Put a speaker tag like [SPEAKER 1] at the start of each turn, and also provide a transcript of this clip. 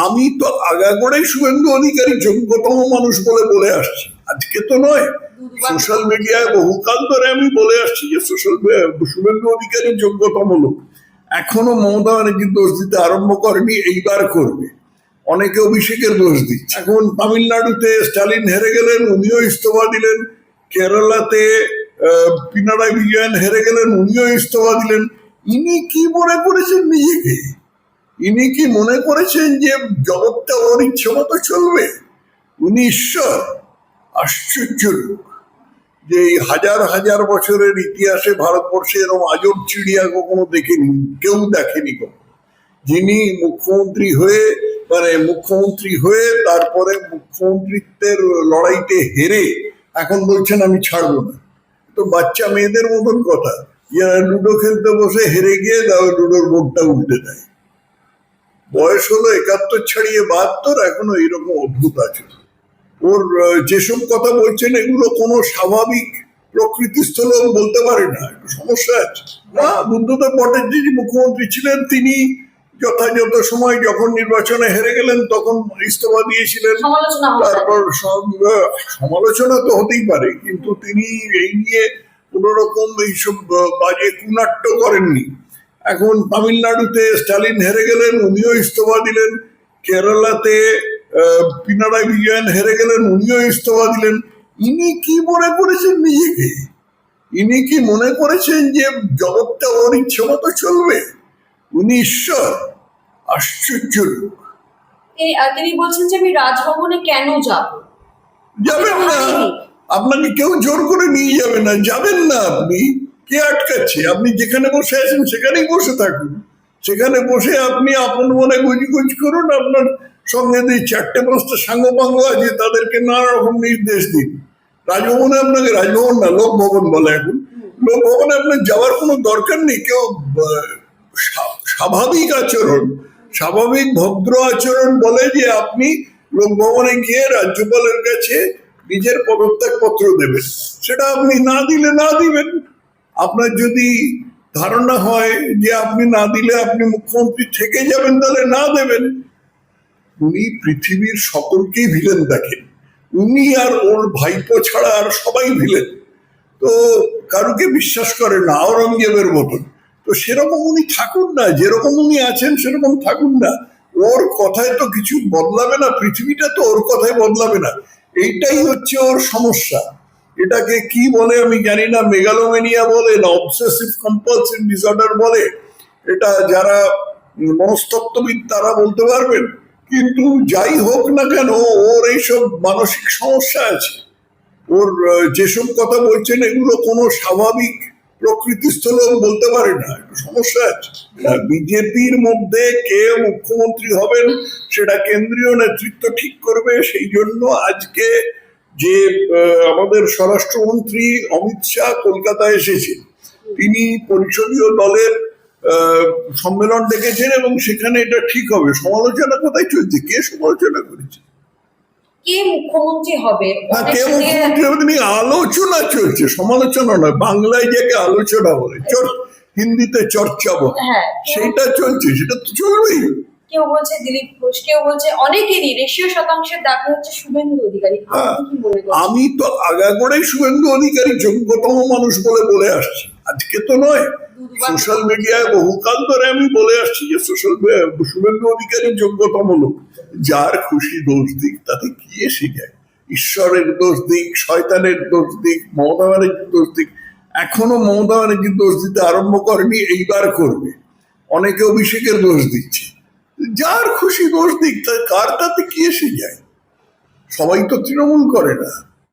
[SPEAKER 1] আমি তো আগাগোড়াই শুভেন্দু অধিকারী যোগ্যতম মানুষ বলে বলে আসছি, আজকে তো নয়। সোশ্যাল মিডিয়ায় বহুকাল ধরে আমি বলে আসছি যে শুভেন্দু অধিকারী যোগ্যতম লোক। এখনো মমতা ব্যানার্জির দোষ দিতে আরম্ভ করেনি, এইবার করবে। অনেকে অভিষেকের দোষ দিচ্ছে। এখন তামিলনাড়ুতে স্টালিন হেরে গেলেন, উনিও ইস্তফা দিলেন। কেরালাতে পিনারাই বিজয়ন হেরে গেলেন, উনিও ইস্তফা দিলেন। ইনি কি মনে করেছেন নিজেকে? ইনি কি মনে করেছেন যে জগৎটা ওর ইচ্ছে মতো চলবে? উনি ঈশ্বর? আশ্চর্য লোক যে এই হাজার হাজার বছরের ইতিহাসে ভারতবর্ষে এরকম আজব চিড়িয়া কখনো দেখেনি, কেউ দেখেনি কখনো। যিনি মুখ্যমন্ত্রী হয়ে তারপরে মুখ্যমন্ত্রীত্বের লড়াইতে হেরে এখন বলছেন আমি ছাড়বো না। তো বাচ্চা মেয়েদের মতন কথা, যারা লুডো খেলতে বসে হেরে গিয়ে লুডোর বোর্ডটা উল্টে দেয়। বয়স হলো 71 ছাড়িয়ে 72, এখনো এইরকম অদ্ভুত আছে। ওর যেসব কথা বলছেন এগুলো কোনো স্বাভাবিক প্রকৃতিস্থ লোক বলতে পারে না, একটু সমস্যা আছে। না, বুদ্ধদেব ভট্টাচার্য মুখ্যমন্ত্রী ছিলেন, তিনি যথাযথ সময় যখন নির্বাচনে হেরে গেলেন তখন ইস্তফা দিয়েছিলেন। তারপর সমালোচনা তো হতেই পারে, কিন্তু তিনি এই নিয়ে কোন রকম এইসব বাজে কুনাট্য করেননি। এখন তামিলনাড়ুতে স্টালিন হেরে গেলেন, উনিও ইস্তফা দিলেন। কেরালাতে পিনারাই বিজয়ন হেরে গেলেন, উনিও ইস্তফা দিলেন। ইনি কি মনে করেছেন নিজেকে? ইনি কি মনে করেছেন যে জগৎটা ওর ইচ্ছে মতো চলবে? উনি ঈশ্বর? আশ্চর্য লোক।
[SPEAKER 2] তিনি বলছেন যে আমি রাজভবনে কেন যাব?
[SPEAKER 1] যাবেন না, আপনাকে কেউ জোর করে নিয়ে যাবে না, যাবেন না আপনি। কে আটকাচ্ছে? আপনি যেখানে বসে আছেন সেখানেই বসে থাকুন। সেখানে বসে আপনি আপন মনে গুজগুজ করুন। আপনার সঙ্গে যে 4-5টা সাঙ্গপাঙ্গ আছে তাদেরকে নানা রকম নির্দেশ দিন। রাজভবনে আপনাকে, রাজভবন না, লোকভবন বলে এখন, লোকভবনে আপনার যাওয়ার কোনো দরকার নেই। কেউ স্বাভাবিক আচরণ, স্বাভাবিক ভদ্র আচরণ বলে যে আপনি লোকভবনে গিয়ে রাজ্যপালের কাছে নিজের পদত্যাগ পত্র দেবেন। সেটা আপনি না দিলে না দিবেন। আপনার যদি ধারণা হয় যে আপনি না দিলে আপনি মুখ্যমন্ত্রী থেকে যাবেন, তাহলে না দেবেন। উনি পৃথিবীর সকলকেই ভিলেন দেখেন। উনি আর ওর ভাইপো ছাড়া আর সবাই ভিলেন। তো কারুকে বিশ্বাস করে না, আওরঙ্গজেবের মতন। তো সেরকম উনি থাকুন না, যেরকম উনি আছেন সেরকম থাকুন না। ওর কথায় তো কিছু বদলাবে না, পৃথিবীটা তো ওর কথায় বদলাবে না। এইটাই হচ্ছে ওর সমস্যা। এটাকে কি বলে আমি জানি না, মেগালোমেনিয়া বলে না অবসেসিভ কম্পালসিভ ডিসঅর্ডার বলে, এটা যারা মনস্তত্ত্ববিদ তারা বলতে পারবেন। কিন্তু যাই হোক না কেন, ওর এইসব মানসিক সমস্যা আছে। ওর যেসব কথা বলছেন এগুলো কোনো স্বাভাবিক প্রকৃতিস্থ লোক বলতে পারে না, একটু সমস্যা আছে। বিজেপির মধ্যে কে মুখ্যমন্ত্রী হবেন সেটা কেন্দ্রীয় নেতৃত্ব ঠিক করবে। সেই জন্য আজকে যে আমাদের স্বরাষ্ট্রমন্ত্রী অমিত শাহ কলকাতায় এসেছেন, তিনি পরিষদীয় দলের সম্মেলন ডেকেছেন এবং সেখানে এটা ঠিক হবে। সমালোচনা কোথায় চলছে? কে সমালোচনা করেছে?
[SPEAKER 2] কে মুখ্যমন্ত্রী হবে?
[SPEAKER 1] কে মুখ্যমন্ত্রী হবে তিনি আলোচনা চলছে, সমালোচনা নয়। বাংলায় যাকে আলোচনা বলে, হিন্দিতে চর্চা বলে, সেটা চলছে, সেটা তো চলবেই।
[SPEAKER 2] কেউ বলছে দিলীপ ঘোষ, কেউ বলছে অনেকেরই রেশিও শতাংশের দাবি হচ্ছে শুভেন্দু অধিকারী।
[SPEAKER 1] আমি তো আগাগোড়াই শুভেন্দু অধিকারী যোগ্যতম মানুষ বলে বলে আসছি, আজকে তো নয়। সোশ্যাল মিডিয়ায় বহুকাল ধরে আমি বলে আসছি যে শুভেন্দু অধিকারী যোগ্যতম লোক। যার খুশি দোষ দিক, তাতে কি এসে যায়? ঈশ্বরের দোষ দিক, শয়তানের দোষ দিক, মমতা ব্যানার্জির দোষ দিক। এখনো মমতা ব্যানার্জির দোষ দিতে আরম্ভ করেনি, এইবার করবে। অনেকে অভিষেকের দোষ দিচ্ছে। যার খুশি দোষ দিক, কার তাতে কি এসে যায়? সবাই তো তৃণমূল করে না।